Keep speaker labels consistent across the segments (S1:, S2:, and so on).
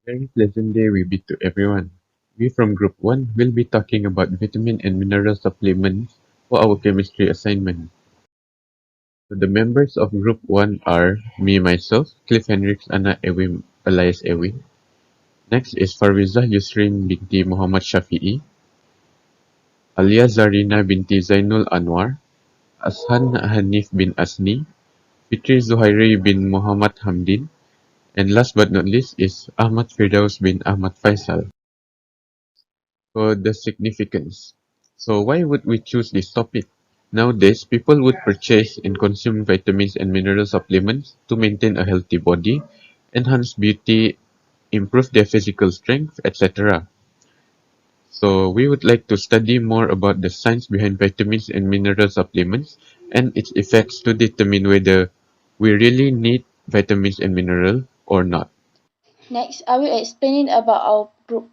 S1: Very pleasant day will be to everyone. We from Group 1 will be talking about vitamin and mineral supplements for our chemistry assignment. So the members of Group 1 are me myself, Cliff Hendrix, ANAK, EWIIM, alias EWIIN. Next is FARWIZAH YUSRIN binti Muhammad Shafiee, ALIYA ZARENA binti ZAINULANUAR, AZHAN HANIFF bin AZNI, FITRI ZUHAIRI bin Muhammad HAMDIN, and last but not least is AHMAD FIRDAUS bin Ahmad FAISAL. For the significance. So why would we choose this topic? Nowadays, people would purchase and consume vitamins and mineral supplements to maintain a healthy body, enhance beauty, improve their physical strength, etc. So we would like to study more about the science behind vitamins and mineral supplements and its effects to determine whether we really need vitamins and mineral or not.
S2: Next, I will explain about our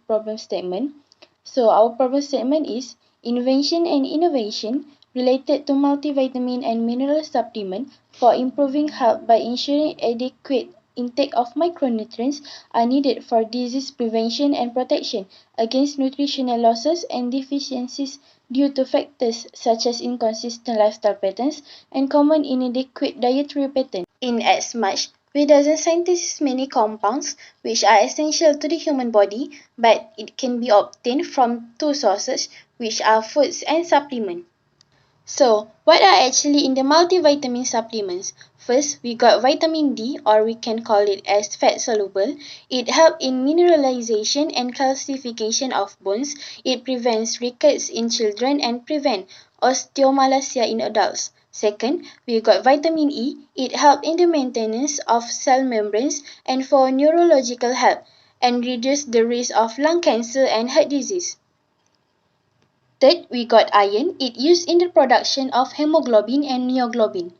S2: problem statement. So our problem statement is invention and innovation related to multivitamin and mineral supplement for improving health by ensuring adequate intake of micronutrients are needed for disease prevention and protection against nutritional losses and deficiencies due to factors such as inconsistent lifestyle patterns and common inadequate dietary patterns. In as much we doesn't synthesize many compounds which are essential to the human body, but it can be obtained from two sources which are foods and supplements. So, what are actually in the multivitamin supplements? First, we got vitamin D, or we can call it as fat soluble. It helps in mineralization and calcification of bones. It prevents rickets in children and prevent osteomalacia in adults. Second, we got vitamin E. It helps in the maintenance of cell membranes and for neurological health and reduce the risk of lung cancer and heart disease. Third, we got iron. It used in the production of hemoglobin and myoglobin.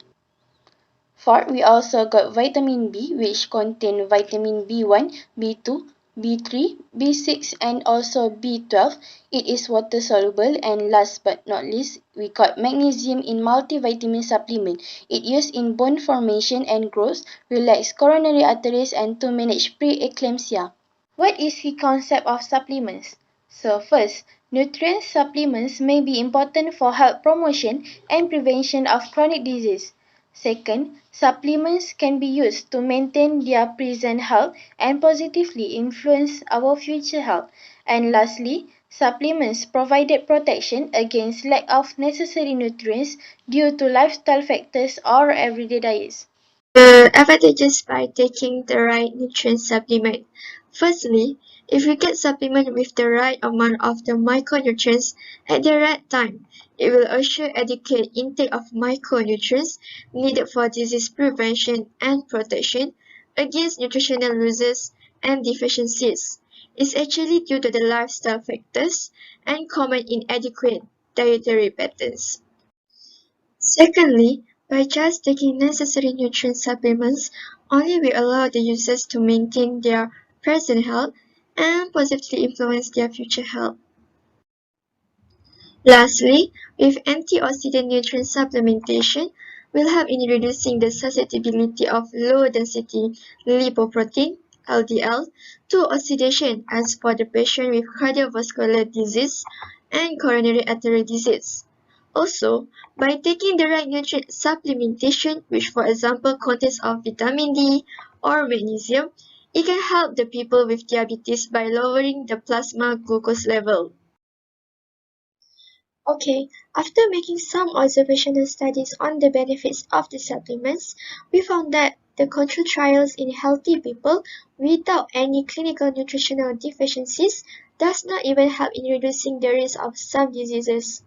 S2: Fourth, we also got vitamin B, which contain vitamin B1, B2, B3, B6, and also B12. It is water soluble. And last but not least, we got magnesium in multivitamin supplement. It used in bone formation and growth, relax coronary arteries, and to manage preeclampsia. What is the concept of supplements? So first, nutrient supplements may be important for health promotion and prevention of chronic disease. Second, supplements can be used to maintain their present health and positively influence our future health. And lastly, supplements provided protection against lack of necessary nutrients due to lifestyle factors or everyday diets.
S3: The advantages by taking the right nutrient supplement. Firstly, if you get supplement with the right amount of the micronutrients at the right time, it will assure adequate intake of micronutrients needed for disease prevention and protection against nutritional losses and deficiencies. It's actually due to the lifestyle factors and common inadequate dietary patterns. Secondly, by just taking necessary nutrient supplements, only we allow the users to maintain their present health and positively influence their future health. Lastly, with antioxidant nutrient supplementation will help in reducing the susceptibility of low-density lipoprotein (LDL) to oxidation as for the patient with cardiovascular disease and coronary artery disease. Also, by taking the right nutrient supplementation, which for example contains of vitamin D or magnesium, it can help the people with diabetes by lowering the plasma glucose level. Okay, after making some observational studies on the benefits of the supplements, we found that the control trials in healthy people without any clinical nutritional deficiencies does not even help in reducing the risk of some diseases.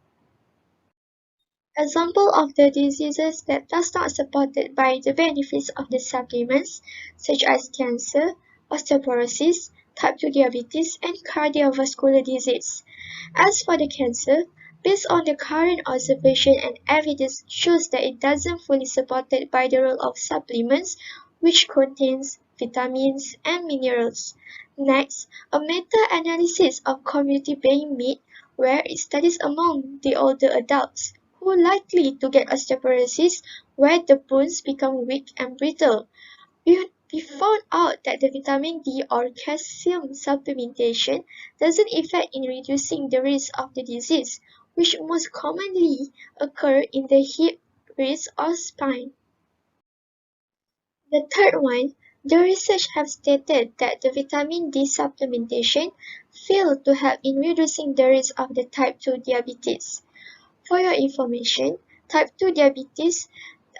S3: Example of the diseases that does not supported by the benefits of the supplements, such as cancer, osteoporosis, type 2 diabetes, and cardiovascular disease. As for the cancer, based on the current observation and evidence shows that it doesn't fully supported by the role of supplements, which contains vitamins and minerals. Next, a meta-analysis of community being made where it studies among the older adults who are likely to get osteoporosis where the bones become weak and brittle. We we found out that the vitamin D or calcium supplementation doesn't affect in reducing the risk of the disease, which most commonly occur in the hip, wrist, or spine. The third one, the research have stated that the vitamin D supplementation failed to help in reducing the risk of the type 2 diabetes. For your information, type 2 diabetes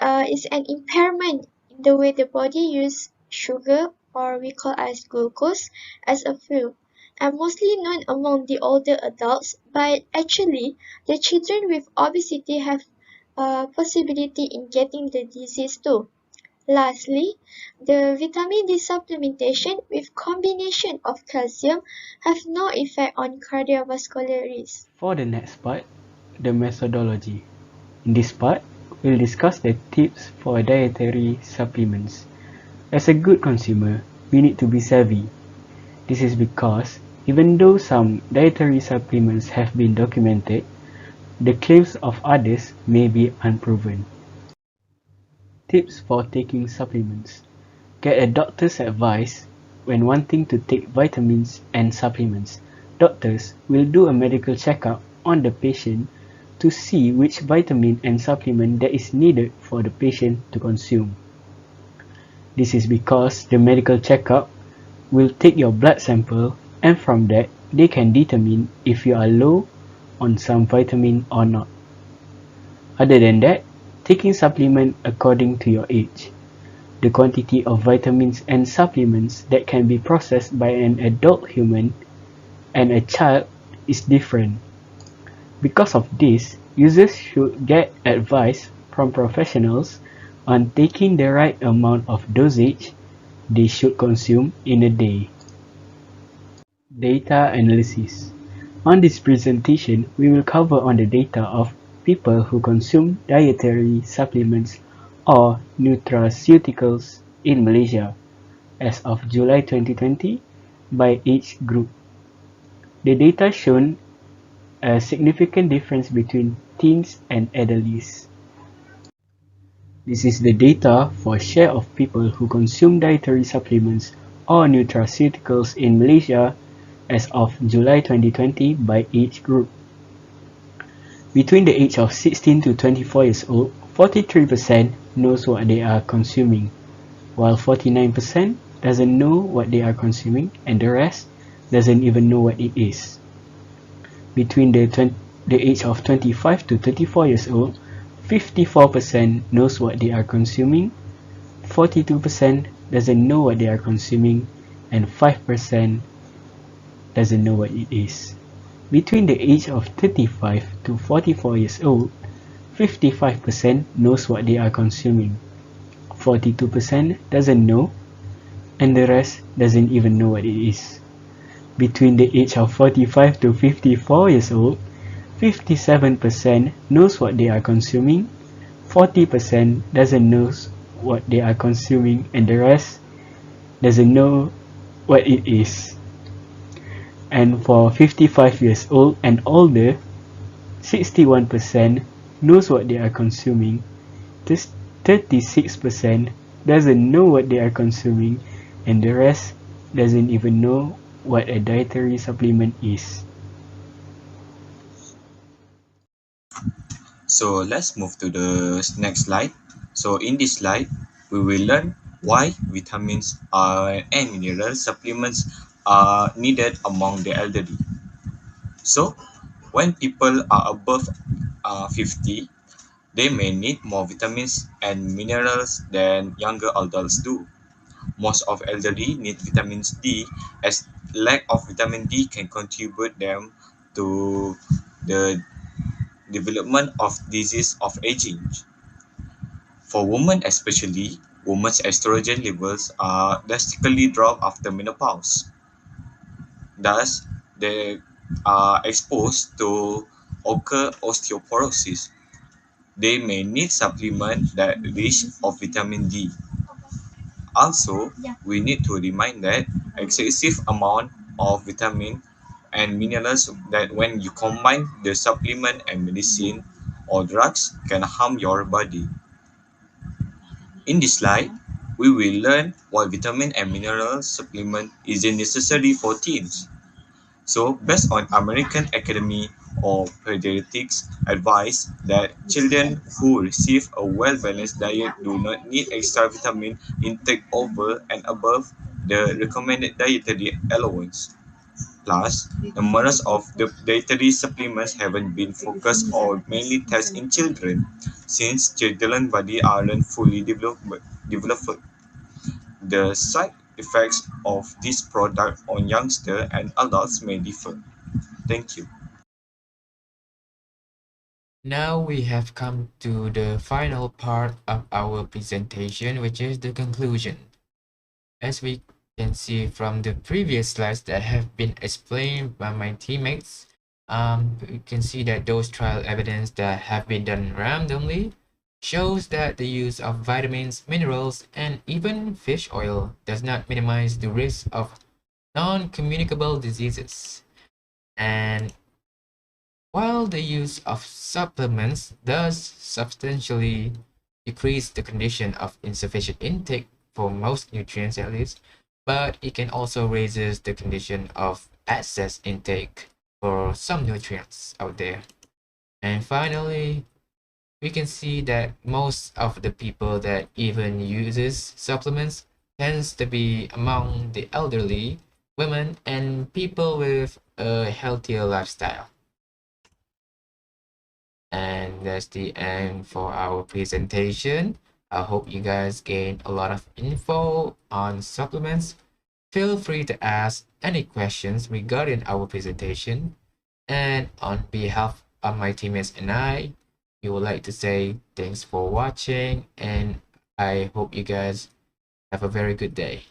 S3: is an impairment in the way the body uses sugar, or we call as glucose, as a fuel, and mostly known among the older adults, but actually the children with obesity have a possibility in getting the disease too. Lastly, the vitamin D supplementation with combination of calcium have no effect on cardiovascular risk.
S4: For the next part, the methodology. In this part, we'll discuss the tips for dietary supplements. As a good consumer, we need to be savvy. This is because even though some dietary supplements have been documented, the claims of others may be unproven. Tips for taking supplements. Get a doctor's advice when wanting to take vitamins and supplements. Doctors will do a medical checkup on the patient to see which vitamin and supplement that is needed for the patient to consume. This is because the medical checkup will take your blood sample, and from that they can determine if you are low on some vitamin or not. Other than that, taking supplement according to your age. The quantity of vitamins and supplements that can be processed by an adult human and a child is different. Because of this, users should get advice from professionals on taking the right amount of dosage they should consume in a day. Data analysis. On this presentation, we will cover on the data of people who consume dietary supplements or nutraceuticals in Malaysia as of July 2020 by age group. The data shown a significant difference between teens and adults. This is the data for share of people who consume dietary supplements or nutraceuticals in Malaysia as of July 2020 by age group. Between the age of 16 to 24 years old, 43% knows what they are consuming, while 49% doesn't know what they are consuming, and the rest doesn't even know what it is. Between the age of 25 to 34 years old, 54% knows what they are consuming, 42% doesn't know what they are consuming, and 5% doesn't know what it is. Between the age of 35 to 44 years old, 55% knows what they are consuming, 42% doesn't know, and the rest doesn't even know what it is. Between the age of 45 to 54 years old, 57% knows what they are consuming, 40% doesn't know what they are consuming, and the rest doesn't know what it is. And for 55 years old and older, 61% knows what they are consuming, 36% doesn't know what they are consuming, and the rest doesn't even know what a dietary supplement is.
S5: So let's move to the next slide. So in this slide, we will learn why vitamins and mineral supplements are needed among the elderly. So when people are above 50, they may need more vitamins and minerals than younger adults do. Most of elderly need vitamin D, as lack of vitamin D can contribute them to the development of disease of aging. For women especially, women's estrogen levels are drastically drop after menopause. Thus, they are exposed to occur osteoporosis. They may need supplement that rich of vitamin D. Also, we need to remind that excessive amount of vitamin and minerals that when you combine the supplement and medicine or drugs can harm your body. In this slide, we will learn why vitamin and mineral supplement isn't necessary for teens. So, based on American Academy of Pediatrics advice that children who receive a well-balanced diet do not need extra vitamin intake over and above the recommended dietary allowance. Plus, numerous of the dietary supplements haven't been focused or mainly tested in children, since children's bodies aren't fully developed. The side effects of this product on youngsters and adults may differ. Thank you.
S6: Now we have come to the final part of our presentation, which is the conclusion. As we can see from the previous slides that have been explained by my teammates, we can see that those trial evidence that have been done randomly shows that the use of vitamins, minerals, and even fish oil does not minimize the risk of non-communicable diseases. And while the use of supplements does substantially decrease the condition of insufficient intake for most nutrients at least, but it can also raises the condition of excess intake for some nutrients out there. And finally, we can see that most of the people that even uses supplements tends to be among the elderly, women, and people with a healthier lifestyle. And that's the end for our presentation. I hope you guys gained a lot of info on supplements. Feel free to ask any questions regarding our presentation. And on behalf of my teammates and I, we would like to say thanks for watching, and I hope you guys have a very good day.